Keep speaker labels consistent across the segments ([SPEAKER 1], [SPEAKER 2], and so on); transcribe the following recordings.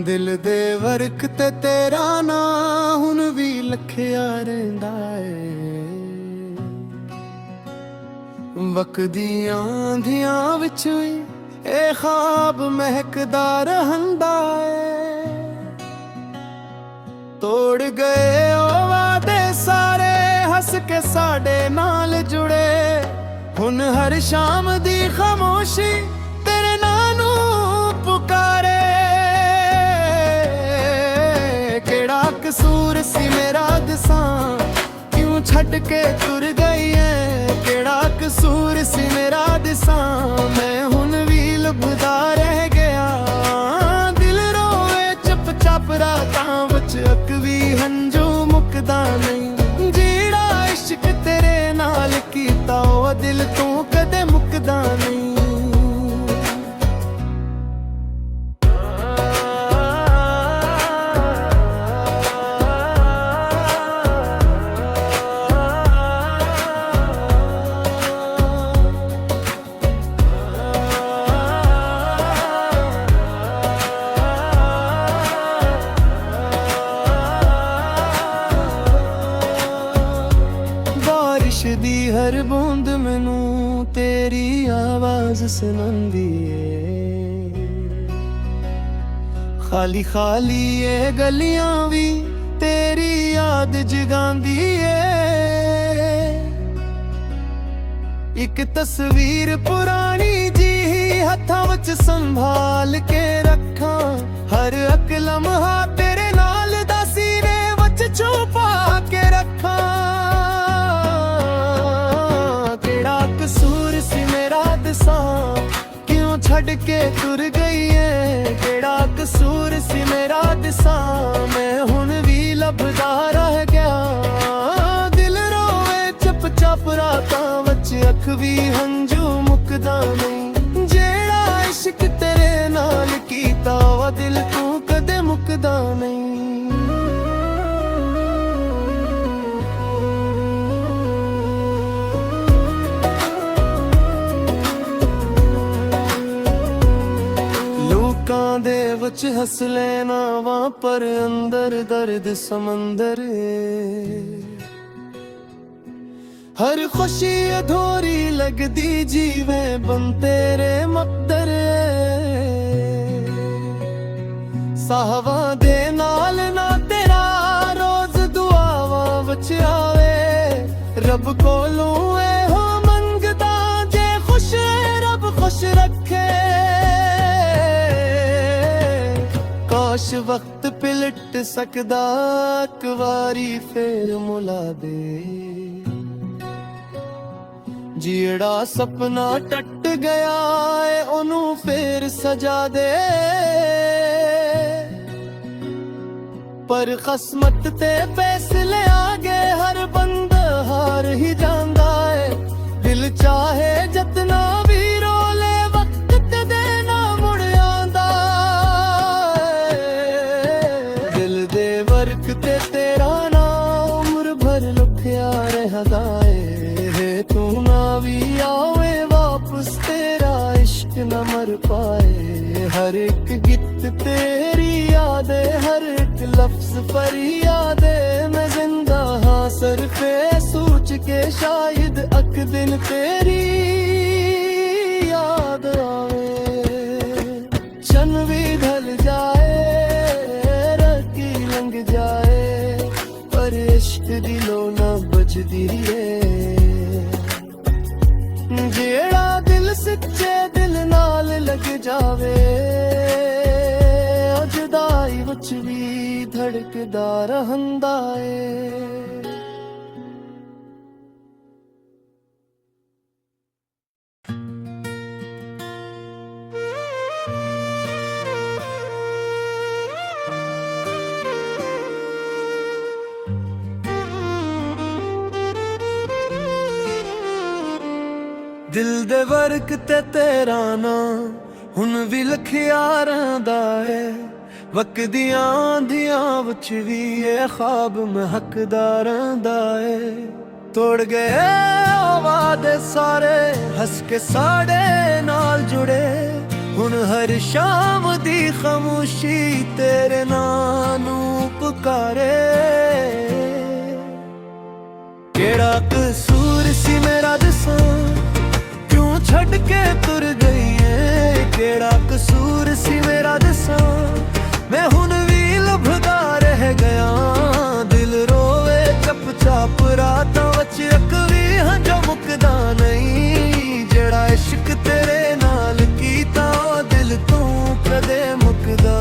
[SPEAKER 1] दिल they work ते तेरा ना हुन भी लखिया रहिंदा है। वकदियां आंधियां विच भी ए ख्वाब महकदा रहंदा है। तोड़ गए ओ वादे सारे हस के साडे नाल जुड़े। हुन हर शाम दी खामोशी तेरे नानू पुकारे। केड़ा कसूर सी मेरा दसां क्यों छड़ के तुर गई है। केड़ा कसूर सी मेरा दसां मैं हुन भी लभदा रह गया। दिल रोए चुप चाप रातां विच अक भी हंजू मुकदा नहीं। जेड़ा इश्क तेरे नाल कीता ओ दिल तू कदे मुकदा नहीं। दी हर बूंद मैनू तेरी आवाज सुनांदी है। खाली खाली ये गलियां भी तेरी याद जगांदी है। एक तस्वीर पुरानी जी हत्थां विच संभाल के रखा। हर अक लम्हा तेरे नाल दा सीने विच छुपा के रखा। कसूर सी मेरा दसां क्यों छड़ के तुर गई है। केड़ा कसूर सी मेरा दसां मैं हुन भी लभदा रह गया। दिल रोए चुप चाप रातां विच अख भी हंजू मुकदा नहीं। जेड़ा इश्क तेरे नाल कीता वा दिल तू कदे मुकदा नहीं। दे वच हस लेना वा पर अंदर दर्द समंदर। हर खुशी अधूरी लगदी जीवे बन तेरे मकदर। साहवा दे नाल ना तेरा रोज दुआवा वच आवे। रब कोलों ए हो मंगदा जे खुश रब खुश रखे। काश वक्त पिलट सकदा एक वारी फेर मुला दे। जेड़ा सपना टट गया है ओनू फेर सजा दे। पर किस्मत ते फैसले आगे हर बंदा हार ही जांदा है। दिल चाहे जतना भी रोले वक्त ते देना मुड़ आंदा। ते तेरा ना उम्र भर लुखिया रहदा है। तू ना भी आवे वापस तेरा इश्क न मर पाए। हर एक गीत तेरी याद है हर एक लफ्ज पर याद है। मैं जिंदा हाँ सरफे सोच के शायद अक दिन तेरी याद आवे। चन भी ढल जाए जाए पर इश्क दिलों ना बजदी है। जेड़ा दिल सच्चे दिल नाल लग जावे। जुदाई विच भी धड़कदा रहंदा है। दिल दे वर्क ते तेरा ना ਹੁਣ ਵੀ ਲਖਿਆਰਾਂ ਦਾ ਏ ਵਕਦੀਆਂ ਆਂਧੀਆਂ ਵਿੱਚ ਵੀ ਇਹ ਖਾਬ ਮਹਕਦਾਰਾਂ ਦਾ ਏ ਤੋੜ ਗਏ ਉਹ ਵਾਅਦੇ ਸਾਰੇ ਹੱਸ ਕੇ ਸਾਡੇ ਨਾਲ ਜੁੜੇ ਹੁਣ ਹਰ ਸ਼ਾਮ ਦੀ ਖਾਮੋਸ਼ੀ ਤੇਰੇ ਨਾਂ ਨੂੰ ਪੁਕਾਰੇ ਕਿਹੜਾ ਕਸੂਰ ਸੀ ਮੇਰਾ ਦੱਸਾਂ ਕਿਉਂ ਛੱਡ ਕੇ ਤੁਰ ਗਈ ਏ ਕਿਹੜਾ ਕਸੂਰ ਸੀ ਮੇਰਾ ਦੱਸਾਂ ਮੈਂ ਹੁਣ ਵੀ ਲੱਭਦਾ ਰਹਿ ਗਿਆ ਦਿਲ ਰੋਵੇ ਚੱਪ ਚਾਪ ਰਾਤਾਂ ਵਿੱਚ ਇੱਕ ਵੀ ਹੰਝੂ ਮੁੱਕਦਾ ਨਹੀਂ ਜਿਹੜਾ ਇਸ਼ਕ ਤੇਰੇ ਨਾਲ ਕੀਤਾ ਉਹ ਦਿਲ ਤੋਂ ਕਦੇ ਮੁੱਕਦਾ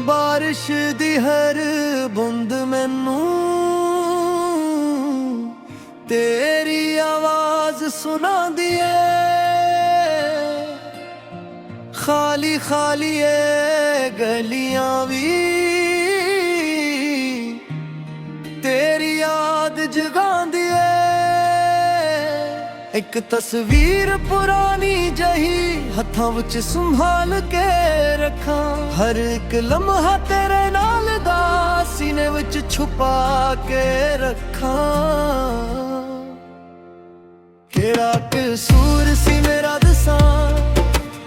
[SPEAKER 1] ਬਾਰਿਸ਼ ਦੀ ਹਰ ਬੂੰਦ ਮੈਨੂੰ ਤੇਰੀ ਆਵਾਜ਼ ਸੁਣਾਉਂਦੀ ਏ ਖਾਲੀ ਖਾਲੀ ਏ ਗਲੀਆਂ ਵੀ ਤੇਰੀ ਯਾਦ ਜਗਾਉਂਦੀ ਏ ਇੱਕ ਤਸਵੀਰ ਪੁਰਾਣੀ ਜਹੀ ਹੱਥਾਂ ਵਿੱਚ ਸੰਭਾਲ ਕੇ ਰੱਖਾਂ ਹਰ ਇੱਕ ਲਮਹਾ ਤੇਰੇ ਨਾਲ ਦਾ ਸੀਨੇ ਵਿੱਚ ਛੁਪਾ ਕੇ ਰੱਖਾਂ ਕਿਹੜਾ ਕਸੂਰ ਸੀ ਮੇਰਾ ਦੱਸਾਂ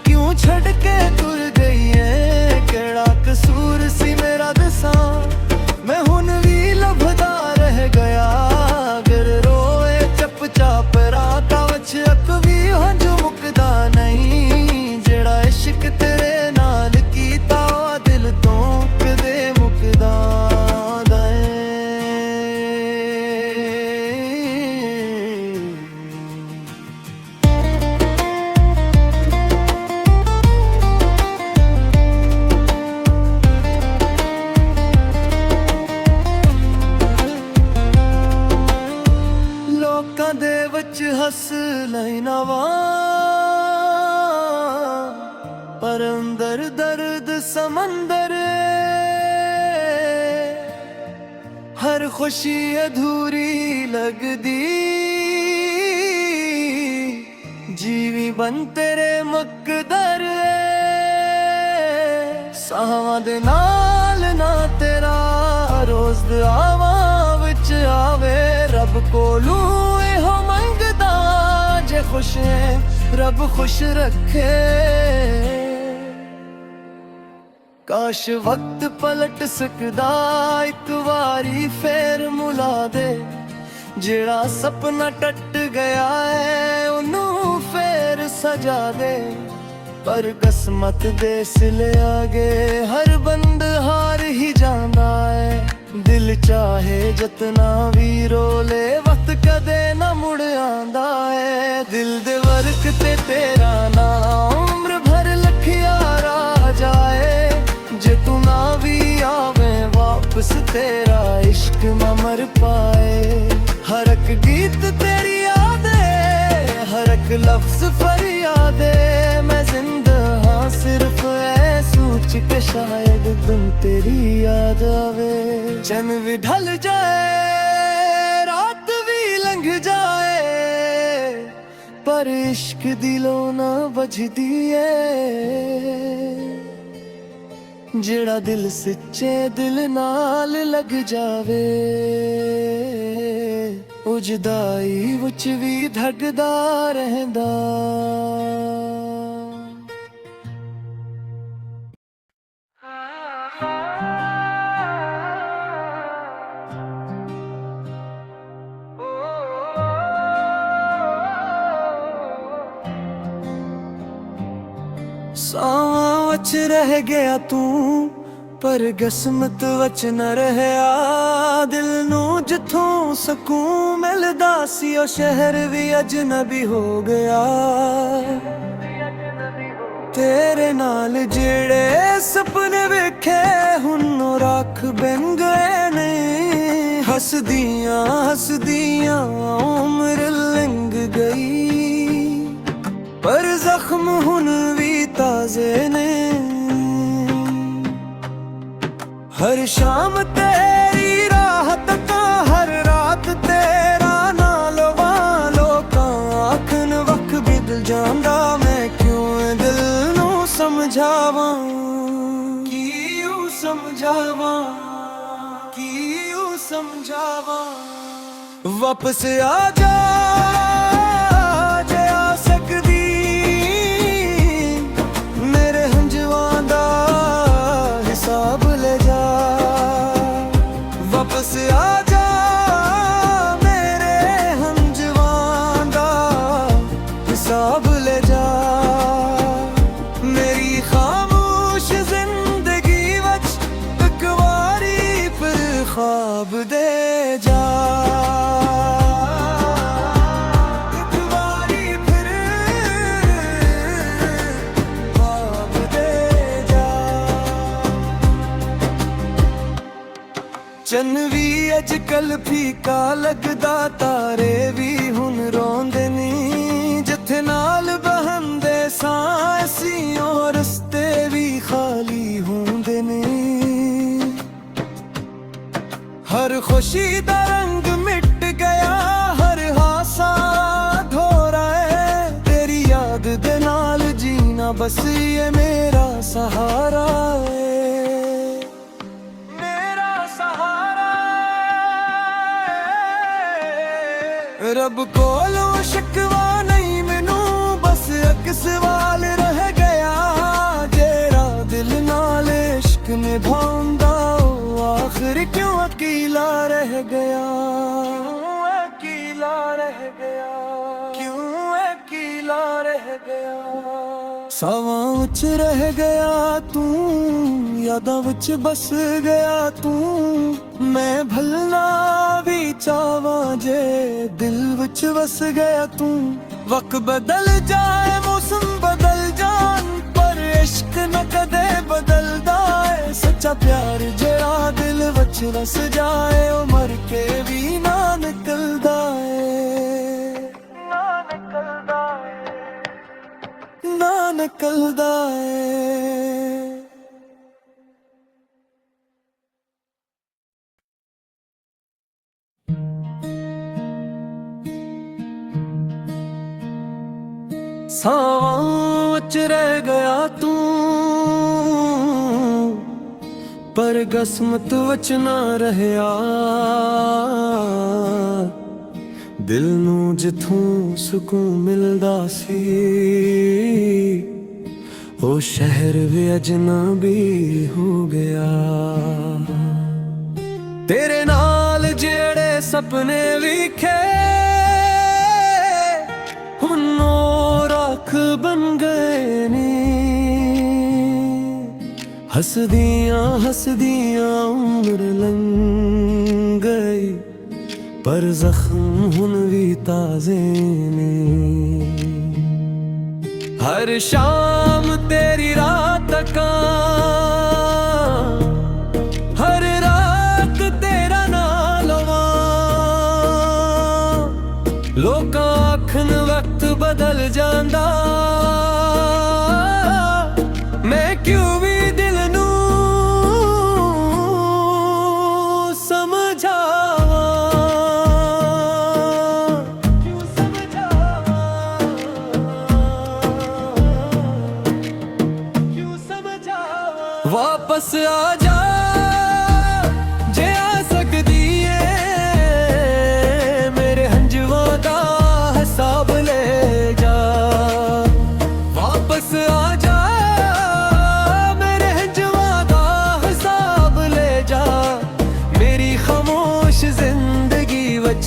[SPEAKER 1] ਕਿਉਂ ਛੱਡ ਕੇ ਤੁਰ ਗਈ ਏ ਕਿਹੜਾ ਕਸੂਰ ਸੀ ਮੇਰਾ ਦੱਸਾਂ ਮੈਂ ਹੁਣ ਵੀ ਲੱਭਦਾ ਰਹਿ ਗਿਆ ਗਿਰ ਰੋਏ ਚੱਪ ਚਾਪ ਰਾਤਾਂ ਵਿੱਚ ਇੱਕ ਵੀ ਹੰਝੂ ਮੁੱਕਦਾ ਨਹੀਂ ਜਿਹੜਾ ਇਸ਼ਕ ਤੇਰੇ ਨਾਲ ਕੀਤਾ ਉਹ ਦਿਲ ਤੋਂ ਕਦੇ ਮੁੱਕਦਾ ਲੋਕਾਂ ਦੇ ਵਿੱਚ ਹੱਸ ਲੈਣਾ ਵਾ ਪਰ ਅੰਦਰ ਦਰਦ ਸਮੰਦਰ ਹਰ ਖੁਸ਼ੀ ਅਧੂਰੀ ਲੱਗਦੀ ਜੀਵੀ ਬਨ ਤੇਰੇ ਮੁਕਦਰ ਸਾਹਾਂ ਦੇ ਨਾਲ ਨਾ ਤੇਰਾ ਰੋਜ਼ ਦੁਆਵਾਂ ਵਿੱਚ ਆਵੇ ਰੱਬ ਕੋਲੋਂ ਇਹੋ ਮੰਗਦਾ ਜੇ ਖੁਸ਼ ਹੈ ਰੱਬ ਖੁਸ਼ ਰੱਖੇ ਕਾਸ਼ ਵਕਤ ਪਲਟ ਸਕਦਾ ਇੱਕ ਵਾਰੀ ਫੇਰ ਮੁਲਾ ਦੇ ਜਿਹੜਾ ਸੁਪਨਾ ਟੱਟ ਗਿਆ ਹੈ ਉਹਨੂੰ ਫੇਰ ਸਜਾ ਦੇ ਪਰ ਕਿਸਮਤ ਦੇ ਸਿਲੇ ਆਗੇ ਹਰ ਬੰਦ ਹਾਰ ਹੀ ਜਾਂਦਾ ਹੈ ਦਿਲ ਚਾਹੇ ਜਿਤਨਾ ਵੀ ਰੋਲੇ ਵਕਤ ਕਦੇ ਨਾ ਮੁੜ ਆਂਦਾ ਹੈ ਦਿਲ ਦੇ ਵਰਕ ਤੇ ਤੇਰਾ ਨਾਮ ਉਮਰ ਭਰ ਲਖਿਆਰਾ ਜਾਏ ਜੇ ਤੂੰ ਨਾ ਵੀ ਆਵੇ ਵਾਪਸ ਤੇਰਾ ਇਸ਼ਕ ਨਾ ਮਰ ਪਾਏ ਹਰ ਇੱਕ ਗੀਤ ਤੇਰੀ ਯਾਦੇ ਹਰ ਇੱਕ ਲਫ਼ਜ਼ ਫਰਿਆਦੇ ਮੈਂ ਜ਼ਿੰਦਾ ਹਾਂ ਸਿਰਫ ਐ ਸੋਚ ਕੇ ਸ਼ਾਇਦ ਤੁਮ ਤੇਰੀ ਯਾਦ ਆਵੇ ਚੰਨ ਵੀ ਢਲ ਜਾਏ ਰਾਤ ਵੀ ਲੰਘ ਜਾਏ ਪਰ ਇਸ਼ਕ ਦਿਲੋਂ ਨਾ ਬਝਦੀ ਏ ਜਿਹੜਾ ਦਿਲ ਸੱਚੇ ਦਿਲ ਨਾਲ ਲੱਗ ਜਾਵੇ ਉਹ ਜੁਦਾਈ ਵਿੱਚ ਵੀ ਧੜਕਦਾ ਰਹਿੰਦਾ ਸਾਵਾਂ ਵਿੱਚ ਰਹਿ ਗਿਆ ਤੂੰ ਪਰ ਕਿਸਮਤ ਵਿੱਚ ਨਾ ਰਹਿਆ ਦਿਲ ਨੂੰ ਜਿੱਥੋਂ ਸਕੂਨ ਮਿਲਦਾ ਸੀ ਉਹ ਸ਼ਹਿਰ ਵੀ ਅਜਨਬੀ ਹੋ ਗਿਆ ਤੇਰੇ ਨਾਲ ਜਿਹੜੇ ਸੁਪਨੇ ਵੇਖੇ ਹੁਣ ਉਹ ਰੱਖ ਬਣ ਗਏ ਨੇ ਹੱਸਦੀਆਂ ਹੱਸਦੀਆਂ ਉਮਰ ਲੰਘ ਗਈ पर जख्म हुन भी ताजे ने। हर शाम तेरी राहत का, हर रात तेरा नाल वालो का आखन वक्त बिदल जांदा। मैं क्यों दिल नू समझावां, क्यों समझावां, क्यों समझावां। वापस आ जा जे आ सकदी, मेरे हंजवां दा हिसाब ले जा। वापस आ जा मेरे हंजवां दा हिसाब ले जा। मेरी खामोश जिंदगी वच एक वारी फिर ख्वाब दे जा। चन भी अजकल फीका लगदा, तारे भी हुन रोंदे नी। जिथे नाल बहंदे सां असीं रस्ते भी खाली होंदे ने। हर खुशी दा रंग मिट गया, हर हासा धोरा है। तेरी याद दे नाल जीना बस ये मेरा सहारा है। रब कोलों शिकवा नहीं मैनू, बस एक सवाल रह गया। जेरा दिल नाल इश्क निभांदा आखिर क्यों अकेला रह गया। अकेला रह गया, क्यों अकेला रह गया। सावां विच रह गया तू, यादां विच बस गया तू। मैं भलना भी चाहवां जे दिल विच बस गया तू। वक्त बदल जाए मौसम बदल जान, पर इश्क न कदे बदलदा है। सच्चा प्यार जेड़ा दिल विच रस जाए, ओ मर के भी ना निकलदा है। ना निकलदा है, ना निकलदा है। सावां विच रह गया तू, पर किस्मत विच ना रहया। दिल नू जिथों सुकून मिलदा सी, ओ शहर भी अजनबी हो गया। तेरे नाल जेड़े सपने विखे, राख बन गए ने। हसदियां हसदियां उम्र लंघ गई, पर जख्म हुन भी ताजे ने। हर शाम तेरी रात का, हर रात तेरा नालवा। लोकां आखन वक्त बदल जांदा, मैं क्यों भी दिल नू समझावां, क्यों समझावां, क्यों समझावां। वापस आ जा जे आ सकदी है, मेरे हंजवां दा हिसाब ले जा। वापस आ जा मेरे हंजवां दा हिसाब ले जा। मेरी खामोश जिंदगी वच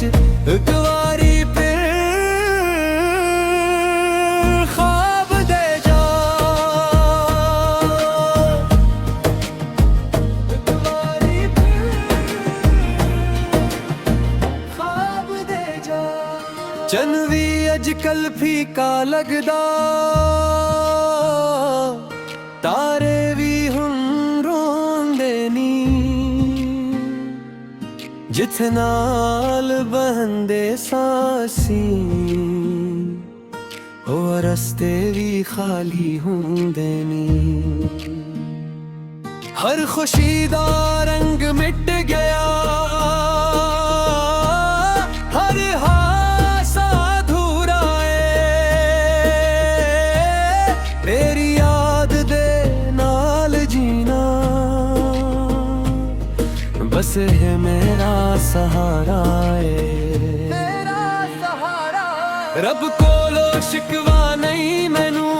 [SPEAKER 1] एक वारी फिर ख्वाब दे जा। एक वारी फिर ख्वाब दे जा। चन भी अजकल फीका लगदा, तारे भी हुन रोंदे नी। जिथे नाल बहंदे सासी ਉਹ ਰਸਤੇ ਵੀ ਖਾਲੀ ਹੁੰਦੇ ਨੀ। ਹਰ ਖੁਸ਼ੀ ਦਾ ਰੰਗ ਮਿਟ ਗਿਆ, ਹਰ ਹਾਸਾ ਅਧੂਰਾ ਏ। ਤੇਰੀ ਯਾਦ ਦੇ ਨਾਲ ਜੀਣਾ ਬਸ ਹੈ ਮੇਰਾ ਸਹਾਰਾ ਏ। ਮੇਰਾ ਸਹਾਰਾ ਰੱਬ ਕੋਲੋਂ ਸ਼ਿਕਵਾ ਨਹੀਂ ਮੈਨੂੰ,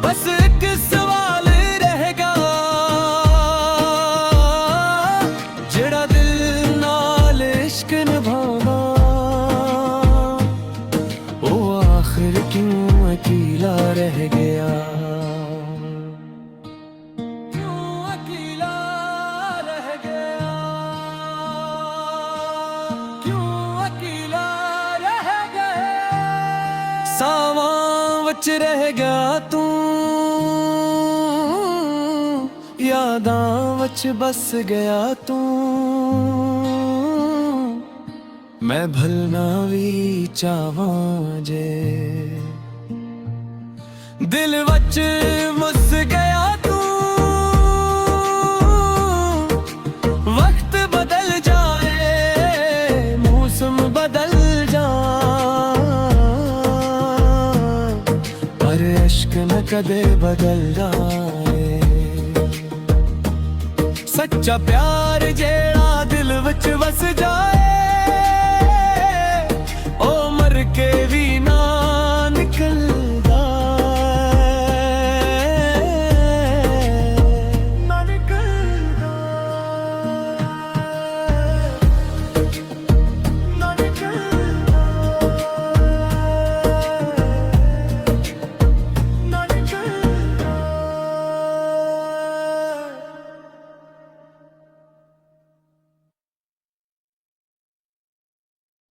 [SPEAKER 1] ਬਸ ਇੱਕ ਸਵਾਲ ਰਹੇਗਾ, ਜਿਹੜਾ ਦਿਲ ਨਾਲ ਇਸ਼ਕ ਨਿਭਾਉਂਦਾ ਉਹ ਆਖਿਰ ਕਿਉਂ ਅਕੀਲਾ ਰਹਿ ਗਿਆ। ਸਾਵਾਂ ਵਿੱਚ ਰਹਿ ਗਿਆ ਤੂੰ, ਯਾਦਾਂ ਵਿੱਚ ਬਸ ਗਿਆ ਤੂੰ। ਮੈਂ ਭੁੱਲਣਾ ਵੀ ਚਾਹਾਂ ਜੇ, ਦਿਲ ਵਿੱਚ ਮੁੱਸ ਗਿਆ ਤੂੰ। ਵਕਤ ਬਦਲ ਜਾਏ, ਮੌਸਮ ਬਦਲ ਪਰ ਇਸ਼ਕ ਨ ਕਦੇ ਬਦਲਦਾ ਏ। ਸੱਚਾ ਪਿਆਰ ਜਿਹੜਾ ਦਿਲ ਵਿੱਚ ਵਸ ਜਾਏ